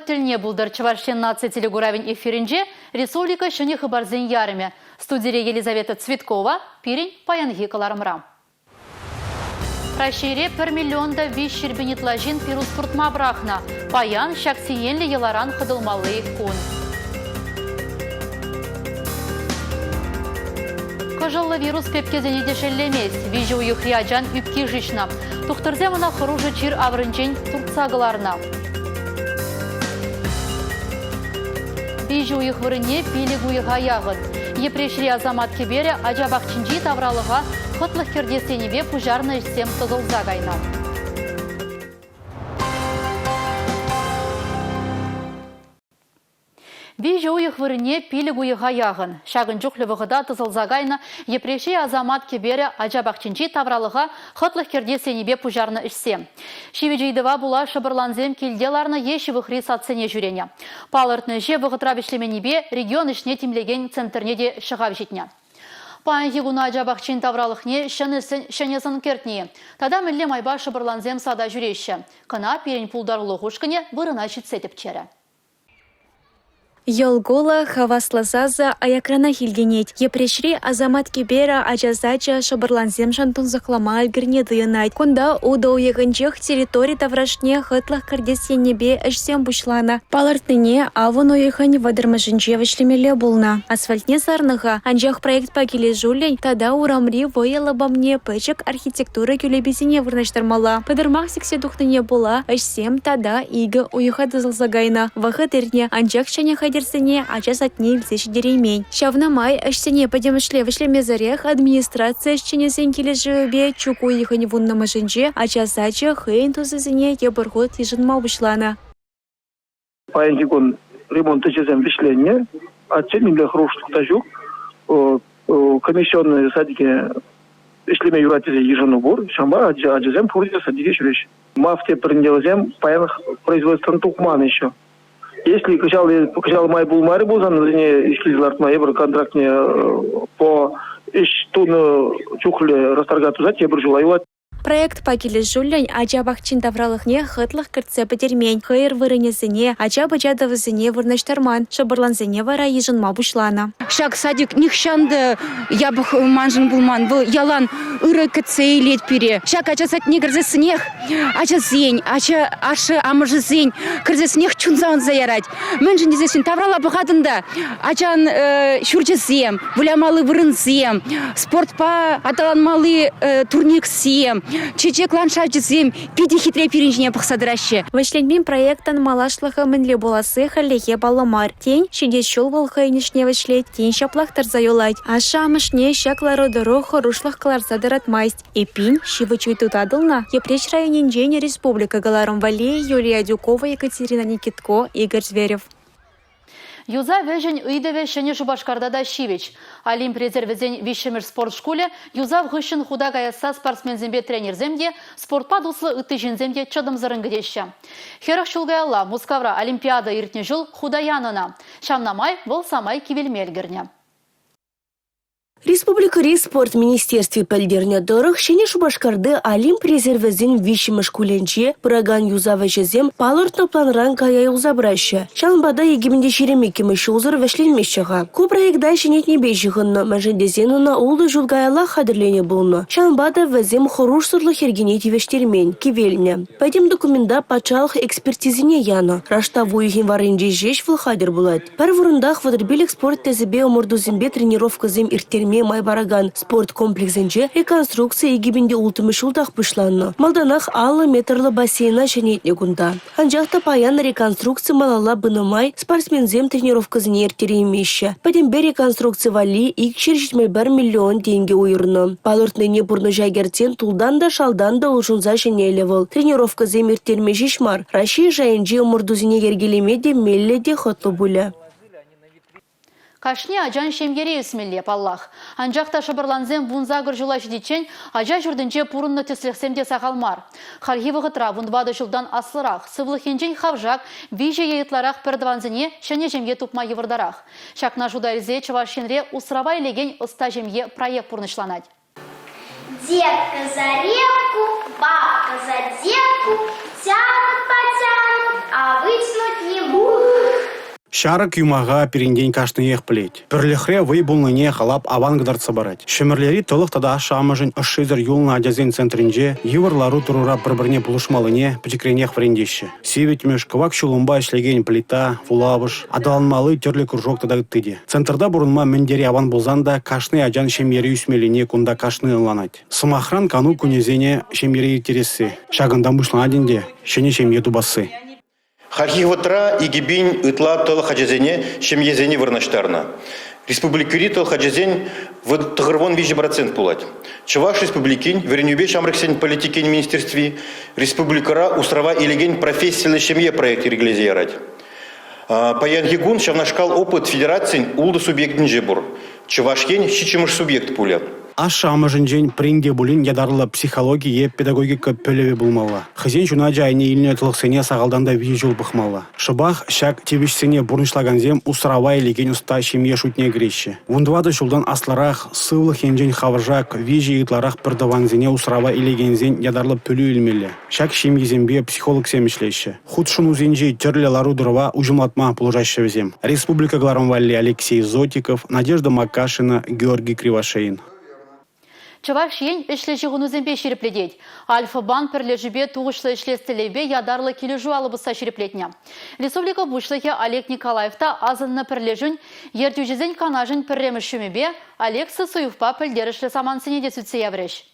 тіліне бұлдыр Чувашия нация телегуравин эфиринже республика шыны хабарзен ярыме. Студия Елизавета Цветкова, пирень паянги каларымра. Рашире 1 миллионда виш шербенитлажин пирус фуртма брахна. Паян шаксиенли еларан хадылмалы кун. Кожаллы вирус пепкезене дешеллемес. Вижу юхрияджан үпки жишна. Тухтырземына хыружы чир аврынчен турцагаларна. Вижу их вырыне пилигу их аягын. Епрешри Азамат Кебере ажабақчинжи тавралыға хытлық кердесенебе пужарны ішсем тұзылза гайна. Вижу их вырыне пилигу их аягын. Шагын жүхлі вғыда тұзылза гайна Епрешри Азамат Кебере ажабақчинжи тавралыға хытлық кердесенебе пужарны ішсем. Шивиджейдіва була шыбырланзем келделарны еші вғри сатсене жүрене. Палыртны же вғытра бішлеменебе регион ішне темлеген центрне де шығав жетіне. Паян егуна ажабақчин тавралықне шынесын кертіне. Тада мүлле майба шыбырланзем сада жүреші. Кына перен пулдарлы ғушкіне вырына жетсетіп чері. Йолгола хаваслазаза аякрана хилгенет. Епрешри Азамат Кебера ажазача шабырланзем шантун захлама альгерне дыянайт. Кунда уда уйыгынчех территорий таврашне хытлах кардесенебе эшсем бушлана. Палартыне авын уйыхань вадырмашынче вишлемеле булна. Асфальтне сарныха анжах проект пакеле жулень, тада урамри воялабамне пычек архитектура кюлебесине вырнаштармала. Падырмах сексе духтыне була эшсем тада ига уйыха дызылзагайна. Вахытерне анжах шаня дерсене ачас отне илсеш деремей. Шавна май ашсене подемышле вышлеме зарех администрация шченесен кележебе чуку ихани вунна машинче ачасача хейн тузызене ебырхот ежин мауышлана. Паянтикон ремонт чезем вишленне, отчетниле хруштукта жук, комиссионные садики ишлеме юратизе ежину бур, шамба аджезем пурдя садики шуреш. Мафте принделзем паян производством тукман еще. Если качал май был май бузан, не исчезлар май евро контрактне по иштуну чухле расторгату зать ебр желаю. Проект пакеле жулень ажабахчин тавралыхне хытлых кыртсе потермень. Хайр вырынесене ажаба жадавызене вырнаштарман. Шабырланзене вара ежин мабушлана. Шак садик нихшанды ябых манжын булман. Бұл ялан ыры кытсе илет пере. Шак ачасат не кырзе снег. Ача зень, ашы амыжы зень. Кырзе снег чунзаун заярать. Мэнжин дезесін таврала бұғадында. Ачан шурчезем, вулямалы вырынзем. Спортпа аталанмалы турниксем. Чечек ландшафтизем пиди хитре перенжіне пықсадырашы. Вышленбин проекттан малашлығы мінле боласы халлеге баламар. Тень шедес шол волхайнишне вышлет, тень шаплақтар зайолайт. Аша амышне шаклары дыру хорушлық каларсадыр атмайст. Эпин шивы чуйтутадылна. Епреш районенжен республика галарым вале Юлия Дюкова, Екатерина Никитко, Игорь Зверев. Юза вежень ыйдеве шыне Шубашкарда да шивеч. Олимп резервезень вишемер спорт школе юза вғышын худа гаяса спортсмензембе тренерземде спортпа дуслы ытыженземде чадым зарынгыдеща. Херах шулгаялла Мускавра Олимпиада иртне жыл худаянына. Шамнамай бол самай кивелмелгерне. Республика спорт министерстве пәлдерне дұрық, шене Шубашкарды Олимп резервізін вишіміш күленче, бұраган юзавы жезем, палыртны планран кая юзабрашы. Шанбада егеменде шеремекеміші ұзыр вәшленмешіға. Көпірайықда шенетне бейжіғынны, мәжіндезенуна улы жылғайла қадырлене болны. Шанбада вәзем хоруш сұрлы хергенеті вештермен, кевеліне. Пәдем документа пачалық экспертизіне яны. Рашта войығын варынде жеш вылхадыр болады. Пәр вұрындақ вадырбелік спорт тәзібе омырдузымбе тренировка зем иртермен майбараган спорт комплексенче реконструкция егибинде ултымыш улдақ пышланны. Малданах аллы метрлы бассейна шанетне гунда. Анжақта паян реконструкция малала бынымай спортсмензем тренировкасыне ертереймеші. Падембе реконструкция вали икшер 1 миллион тенге уйырны. Палыртныне бұрны жайгертен тулдан да шалдан да ұлжынза женелі выл. Тренировкасым ертермеші шмар. Раши жайынжи омырдузыне ергелеме де мелле де хотлы бұля. Кашне ажан шемгере үсмеллеп Аллах. Анжақта шабырланзем вунзагыр жулаш дичен, ажа жүрдінче пурынны теслексемде сақалмар. Харгивы ғытра вундвады жылдан аслырақ, сывлыхенжен хавжак, виже еетларақ пердванзіне шене жемге тупма евырдарақ. Шакна жударзе Чувашинре усрава илеген ұста жемге проект пурнышланать. Детка за реку, бабка за детку, тянут, потянут, А вытянуть не буду. Шарык юмага периндень кашныех плеть. Перлехре вейбулныне халап авангдарца барать. Шемерлери толық тада шамыжын ышшызыр юлна адязен центринже, юварлару турура бір-бірне булышмалыне пичекренех врендещі. Севетмеш кывак шулумба ішлеген плита, фулавыш, адаланмалы терлі кружок тада гыттыде. Центрда бурынма мендери аван булзанда кашны аджан шемері үсмеліне кунда кашны ыланать. Сымахран кану кунезене шемері ертересі. Шагында мышладенде, шене шемье тубасы. Хархивотра и гибинь итла тол хаджазене, чем езени вырнаштарна. Республикири тол хаджазень в тагырвон 5% пулать. Чуваш республикин, вернюбе шамрексень политикин министерстве, республикара устрава илеген профессиональной семье проект реализировать. Паян гигун шавнашкал опыт федерации улда субъект нжебур. Чувашкен щичимыш субъект пуля. Ашамыжын жен принде булин ядарлы психология педагогика пөлеве булмалла. Хызен жуна жайне иліне тылықсене сағалданда вижул бұқмалла. Шыбақ шак тебішсене бұрнышлаганзем усрава илеген уста шемье шутне грещі. Вундвады шулдан асларах, сывлық енжен хавыржак, вижи итларах пірдаванзене усрава илегензен ядарлы пөлі илмелі. Шак шемьезембе психолог семішлеші. Худшын узенжей терлі лару дырва ужымлатма пулжаща взем. Республика Гларамвалли Алексей Зотиков, Надежда Макашина, Георгий Кривошеин. Чуваш ен ішлеші ғынузембе шерепледет. Альфа-банк пірлежібе туғышлы ішлестілебе ядарлы кележу алыбыса шереплетне. Республика бұшлығы Олег Николаевта азынны пірлежін, ертюжізен канажын пірремішімебе Алекса Суювпа пілдерішлі самансыне де сүтсе явреш.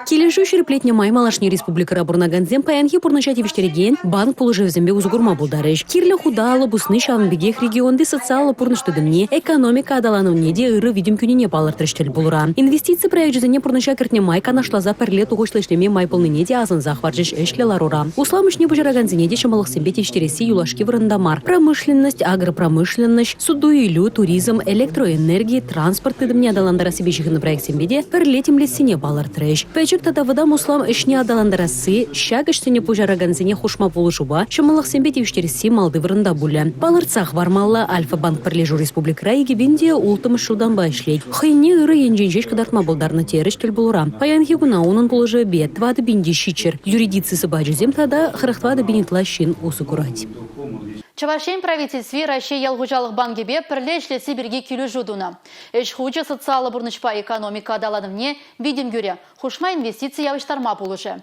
Кележу шереплетне май малашне республикара бурнаганзем паянхи пурначативиштереген банк пулыжевзембе узгурма булдарыш. Кирле худалы бусны шавнбегех регионды социалы пурныштыдымне экономика адалануне ыры видим күнене балыртырыштел булура. Инвестиции проектжезене пурначакертне май канашлаза перле тугышлышлеме май полныне де азын захваржыш эшле ларура. Усламышне бужараганзене де шамалықсембе тевиштереси юлашки вырындамар. Промышленность, агропромышленность, суду илю, туризм, электроэнергия, транспорт тыдымне адаландара себе жихны проектсембеде перле темлесене балыртырыш. Пәчік тада выдам услам ішне адаландарасы, шак ішсене пужараганзене хушма болушуба, шамылық сенбе тевіштересі малды вырында бұлі. Балырцах вармалла Альфа-банк пірлежу республикара егебенде ултымыш жылдан байшлейд. Хыйне ұры енженжеш кадартма болдарны теріштел болура. Паян хигуна оның болыжы бет, вады бенде шичер. Юридицысы баджызем тада хырықтвады бенетла шин усы курать. Чавашен правительстве Россия ялгужалық бангебе пірле ішлесі бірге келу жудуна. Эш хучы социалы бұрнышпа экономика адаланымне видим гюре. Хушма инвестиция явыштарма болыжы.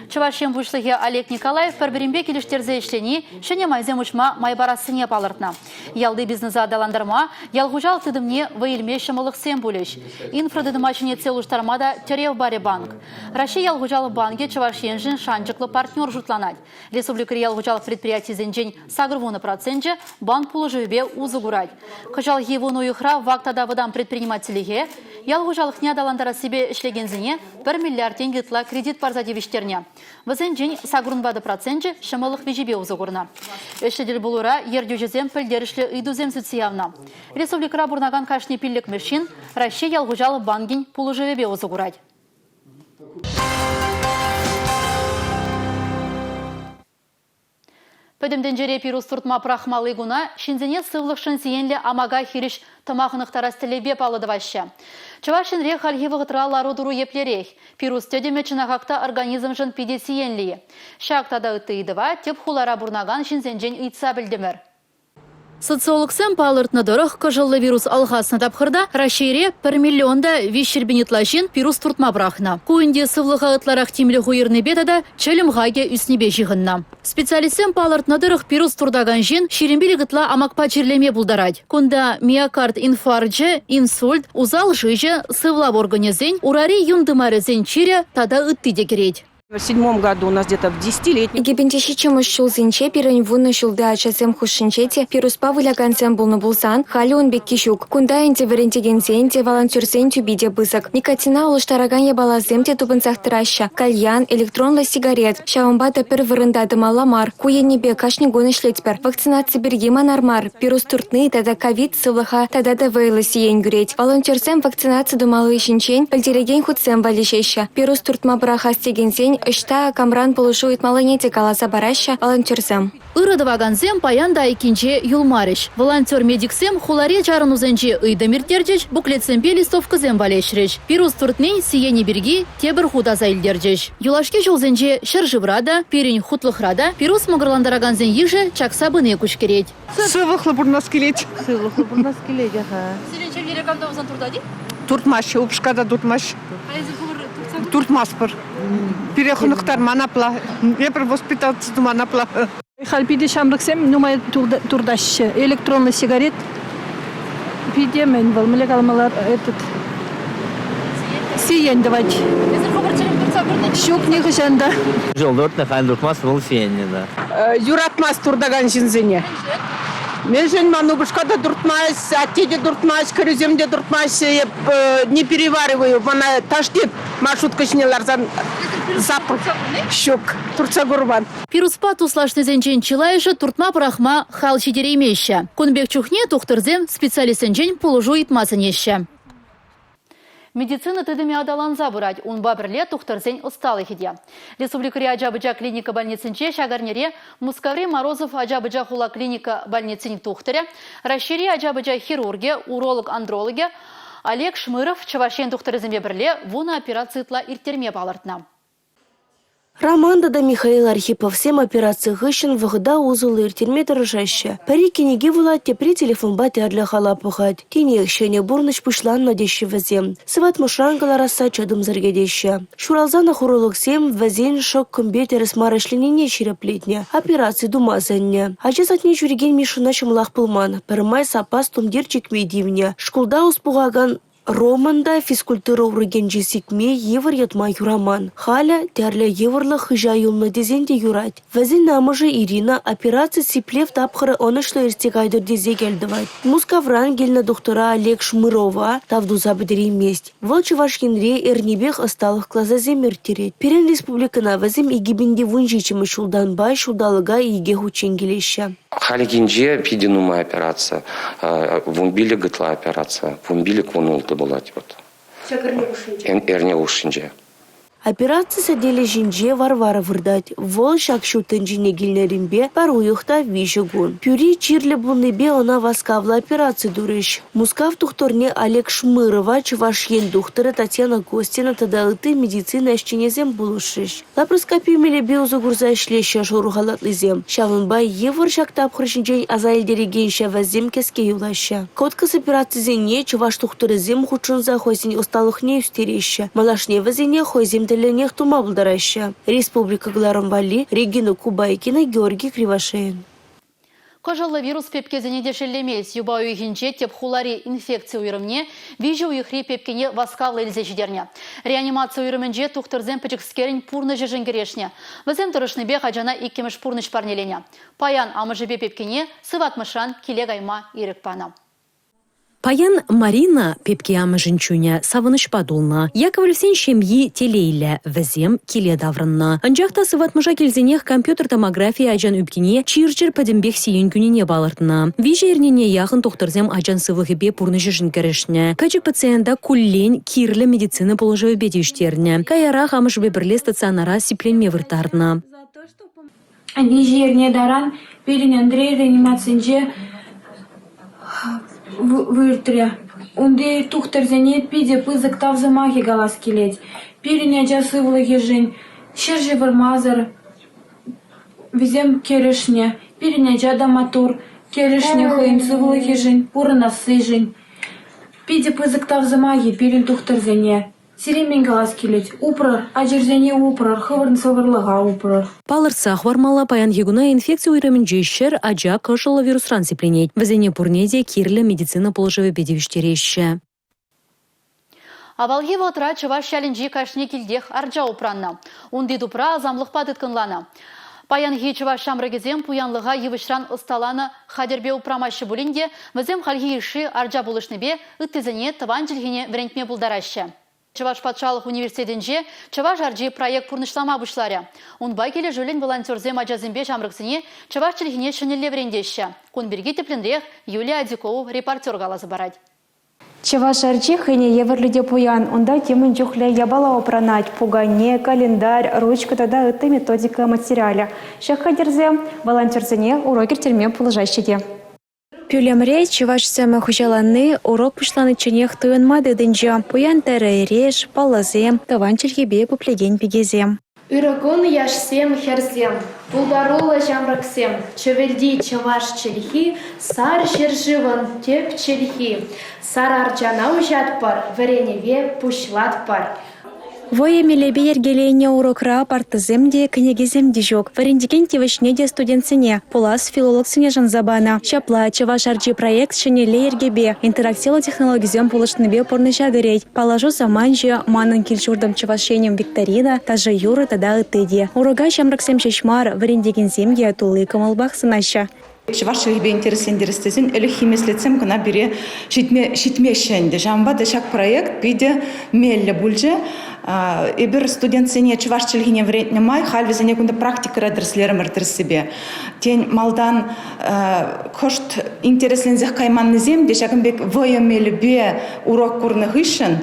Чавашен бұшлығы Олег Николаев пірбірінбе келіштерзе ішлені шыне майзем ұшма майбарасыне палыртна. Ялды бизнесі адаландырма, ялгужал тыдымне вайылме шымылық сен бөліш. Инфрадыдымачыне целуштармада терев баре банк. Россия ялгужалы банке Чавашен жын шанчықлы партнер жұтланад. Республикари ялгужалық предприятий зенжен сагырвуны процентже банк пулыжыве узыгурад. Қыжал евуну юхра вақтада выдам предпринимателіге, ялгужалық не адаландара себе ішлегензіне 1 миллиард тенгетла кредит парзадевиштерне. Візен жен сагрунбады процентже шымылық вежебе узығырна. Эшедел бұлыра ердюжезем пілдерішлі үйдузем сүтсиявна. Республикара бұрнаган кашны пілік мешін Россия ялгужалы банген пулыжевебе узығырад. Пөдімден жере пирус тұртма прахмалы гуна, шинзене сывлық шынсиенлі амага хириш тамақынықтар астелебе палыдывашы. Чавашын рех алхивығытыра ларудуру еплерех. Пирус төдеме чынағақта организм жын пидесиенлі. Шақтада ұттыйдыва, теп хулара бұрнаган шинзенжен ұйтса білдімір. Социологсен палыртны дұрық кыжылы вирус алғасына тапқырда Рашире 1 миллионда вишербенетлашин пирус туртма брахна. Куынде сывлыға ытларақ темлі хуйырны бетада чәлімғаге үснебе жиғынна. Специалистен палыртны дұрық пирус турдаган жин шерембелі гытла амакпа черлеме булдарад. Кунда миокард инфаркты, инсульт, узал жижы, сывлап организен, урари юндымарызен чире тада ытты декерет. В 2007 году у нас где-то в 10-летнем. Египенче чему шул зинче пирень вунна шулда ачасем хушинчете пирус павыля концем был на булсан хали он бек кишук кунда инте верентеген зенте волонтерсен тюбиде бысок никотина улыштараган ебалаземте тупынцах траща кальян электронла сигарет шавамбата пер вырында дымаламар куенебе кашни гонышлетпер вакцинация бергима нармар пирус туртны тада ковид сывлыха тада да вейлы сиен греть волонтерсем вакцинация дымалы ищенчен пальдереген худсем валишеща пирус туртма браха стеген зень Ышта камран полушу итмалыне каласа бараща волонтерзам. Ырыдываганзем паянда икинче юлмарыш. Волонтер медиксем хуларе чарын узенче ыйдамиртердеч, буклетсемпе листовкызем валешреш. Пирус туртмен сиене берги тебір худаза илдердеч. Юлашке жолзенче шыржыврада, пирин хутлыхрада, пирус мыгырландараганзен йыже чакса быне кучкерет. Сывыхлы бурнас келет. Сыйлықты бұрнас келеді, ха. Сиренче лирекамда узан турдади? Туртмаш, упшкада туртмаш. Туртмас бір. Перехунықтар манапла. Епір воспиталцызды манапла. Халпиде шамрыксем, нумай турдашы. Электронный сигарет. Пиде мен был, мілек алмалар этот... Сиен давать. Щук не хышанда. Жолдортны хан дуртмас бұл сиенне да. Юратмас турдаган жинзене. Мен жен ману бушкада дуртмас, атеде дуртмас, көріземде дуртмас, не перевариваю. Мана таштеп маршруткашнеларзан запр. Щук. Турца гурбан. Пируспа туслашны зенчен чилайшы туртма прахма хал чидереймеща. Кунбек чухне тухтырзем специалистенчен полужу итмасынеща. Медицина тыдыме адаланза бурать, унба бірле тухтырзен усталы хидя. Республикари Аджабыджа клиника больницинче шагарнере Мускаври Морозов Аджабыджа хула клиника больницин тухтыре, расшири Аджабыджа хирурге, уролог-андрологе, Олег Шмыров чавашен тухтырземе бірле вуна операциятла иртерме балартна. Романда Михаил Архипов всем операции гыщен вғыда узулы иртерме дыржаща. Пари кенеге вула тепри телефон баты адля хала пухать. Тине ищене бурныч пушлан надещи вазем. Сыват мушрангалар аса чадым заргедеща. Шуралзана хуролог сем вазен шок компьютер смарышленене череплетня. Операции думазанне. Ача затне жюриген мишуна чымлах пылман. Пырмай сапас тумдирчик медивня. Шкулда успугаган Романда физкультура урыгенжи сикме евр ятма юраман. Халя тярле еврлы хыжа юлны дезенде юрать. Вазин намыжы Ирина операция сиплев тапхыры онышлы ирстегайдыр дезе келдывать. Мускавран гельна доктора Олег Шмырова тавду забыдери месть. Волчы вашкенре эрнебех осталых клаза земер тереть. Перен республикана вазим игибинде вунжичимы шулдан бай шулдалыга иге хученгелеща. Халигинже пидинума операция, вумбили гытла операция, вумбили квунулты булать вот. Эрне ушинже. Операция садели жинже Варвара вырдать. Вол шакшу тенжине гильнеримбе паруюхта вижегун. Пюри чирле булнебе она васкавла операции дурыш. Мускав тухторне Олег Шмырова чувашьен духтары Татьяна Костина тадалыты медицина эшченезем булушиш. Лапроскопию мелебе узугурза шлеща шоругалатлызем. Шавынбай евр шактап хрышинжен азайлдереген шавазем кеске юлаща. Коткас операции зене чуваш тухтары зем хучунза хойсень усталых не устереща. Малашне вазене хойзем Ленех тума булдараща. Республика Гларамбали, Регина Кубайкина, Георгий Кривошеин. Кожалы вирус пепкезене дешелемес, юба уйхинче теп хулари инфекция уйрымне, вижу уйхри пепкене васкавлы эльзе жидерне. Реанимация уйрымынже тухтырзем пычыкскерин пурны жеженгерешне. Вазем тұрышныбе хаджана иккемеш пурныш парнелене. Паян амыжыбе пепкене сыватмышан килегайма ирыкпана. Паян Марина пепке амыжынчуня савыныш падулна. Яковлевсен шемьи телейле візем келе даврынна. Анжақта сыватмыжа келзенех компьютер томография ажан үпкене чирчір падембек сиен күніне балыртна. Вижа ернене яғын тоқтырзем ажан сывығыбе пурны жышын керешне. Качы пациента куллен кирлі медицина положывы бедештерне. Каярақ амыжбе бірле стационара сипленме выртарна. Вижа ерне даран Пелин Андрей реанимациянже выртыря. Унде тухтырзене пиде пызык тавзымахи галас келет. Пирине жасывлы ежин. Шержи вырмазыр. Визем керешне. Пирине жада матур. Керешне хыйын сывлы ежин. Пурына сыжин. Пиде пызык тавзымахи пирин тухтырзене. Сиремен галас келет. Упрар. Ажерзене упрар. Хывырн сывырлыға упрар. Палырса хвармала паян егуна инфекция уйрымын жешер ажа кышылы вирусран сипленет. Вазене пурнеде кирлі медицина положывы бедевіштереші. Авалги вотра чываш шәлінжі кашне келдех арджа упранна. Унди дупра азамлық падыткынлана. Паянги чываш шамрагезем пуянлыға евышран ысталаны хадербе упрамашы булинде, вазем халги иши арджа булышныбе ыттезіне тыван жылгіне врентме булдарашы. Чываш патшалық университетінже Чываш арджи проект пурнышлама бұшлары. Унбай келе жөлін волонтерзем ажазымбе жамрықсыне Чываш чілгіне шынелі врендеші. Кунберги теплінрех Юлия Адзикову репортер қалазы барад. Чаваш арчи хыне еверлиде пуян, онда темын жүхле ябала опранать, пугане, календарь, ручка тада это методика материаля. Шахадерзе, волонтерзене урокер терме положащиде. Пюлемре чаваш сәмі хужаланы урок пушланы ченех туянмады дынжа, пуян тәрі реш, палазем, таван чергебе пуплеген пегезем. Үрігін яшсем херзем, бұлдарулы жамраксем, чөвелді чаваш челхи, сар жержывын теп челхи, сар арджана ужат пар, вареневе пушлат пар. Вое мелебе ергелене урокра партыземде княгиземде жок. Варендикен тивышнеде студентсене. Пулас филологсене жанзабана. Чапла чаваш арчи проект шенеле ергебе. Интерактивы технологизем пулышныбе порныша дырей. Положу заманжи, манын кильчурдам чавашенем викторина, тажа юры тада ытыде. Урога шамраксем шешмар, варендикен земге тулы кымылбах сынаща. Чаваш шелбе интересен эле химеслетсем кына бире шитмешенде. Жамбада шак проект биде мелле бульже. Эбир студентсене чаваш челгине вредне май, хальвизене кунда практика дерслерим себе. Тень малдан кошт интереслензех кайманны земде, шакынбек воемелбе урок курны гышын,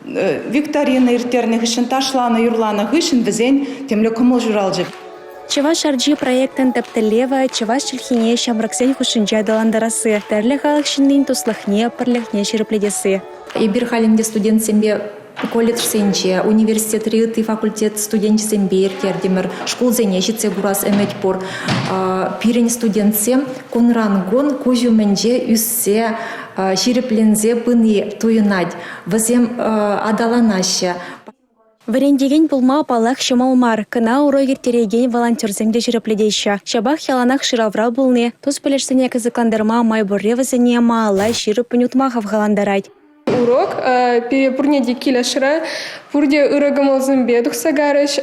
викторина иртерны гышын, ташланы юрланы гышын визен темле кумыл журалжы. Чаваш арджи проектен тептелева, чаваш челхине шамраксен хушинджа даландарасы. Тәрлі халық шиннин туслахне, парлехне шерепледесі. Эбир халинде студент сембе колледж сенче, университет рыты, факультет студент сембе еркердемір, школ зенешіце бурас әмет-пор. Пирен студент сем, конрангон кузю менже үссе, шереплензе пыны туйынать, вазем адаланаще. Варендеген пулма палах шамалмар, кына урогер тереген волонтерземде жирепледейші. Шабах яланах ширавра булны, туз пелешсене кызыкландырма майбурре вазене маалай ширып нютмахав галандарать. Урок перепурнеде килешра, пурде урагамалзымбе духсагарыш,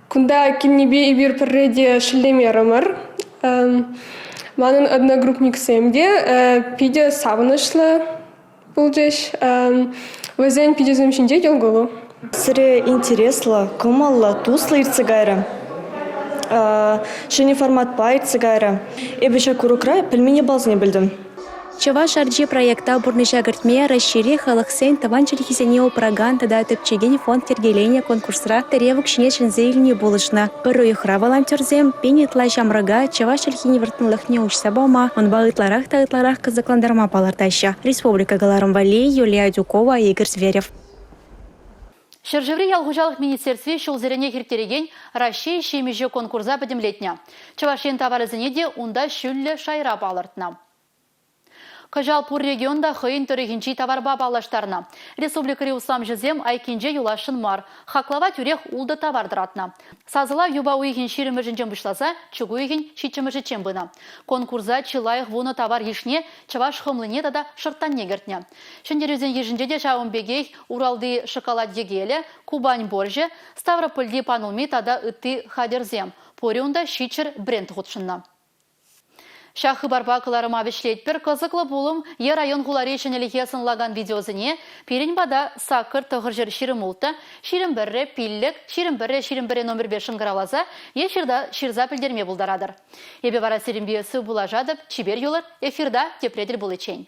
кунда киннебе ибир перреде шлемерамар. Манын одногруппник семде, пиде савнышлы булдеш, вазен пиде замшинде елголу. Сыре интересло, кымалла туслы ирцегайра. Шыне формат па ирцегайра. Эбеша курукра пельмени балзне білдім. Чаваш арджи проекта бурныша гартме расшири халықсен таван челхизене упраган тада төпчеген фонд тергелене конкурсра теревік шине шынзейліне болышна. Бір уйхра волонтерзем пенетла жамрага чаваш челхине вертынлықне учса баума, он бағытларах тағытларах кызыкландарма палартаща. Республика Галарым Вали, Юлия Дюкова, Игорь Зверев. Шержеври ялгужалық министерстве шулзерене хиртереген Россия шемеже конкурса бідімлетіне. Чавашен таварызынеде унда шүллі шайра балыртына. Кажалпур регионда хыйын төрегінші товарба балаштарына. Республика Реуслам жезем айкенже юлашын мар. Хаклава тюрех улды товардыратына. Сазыла юба уйген ширимежінжен бұшласа, чугу уйген шичімежі бұна. Конкурса чылайық вуны товар ешне, чаваш хымлыне тада шырттан негертне. Шендерюзен ежінже де Шауымбегей Уралды шоколад егелі, Кубань борже, Ставропольди панулми тада ытты хадерзем. Пориунда шичер бренд ғутшынна. Шахы барбакыларыма вишлетпер кызыклы булым е район гулари шенелихе сынлаган видеозыне перен бада сакыр тұғыр жер ширым ұлты, ширым бірі пиллік, ширым бірі номер 5 шыңғыралаза, е ширза пілдерме бұлдарадыр. Ебе бара серімбиесі бұла жадып, чибер юлыр, эфирда тепреділ бұл ечен.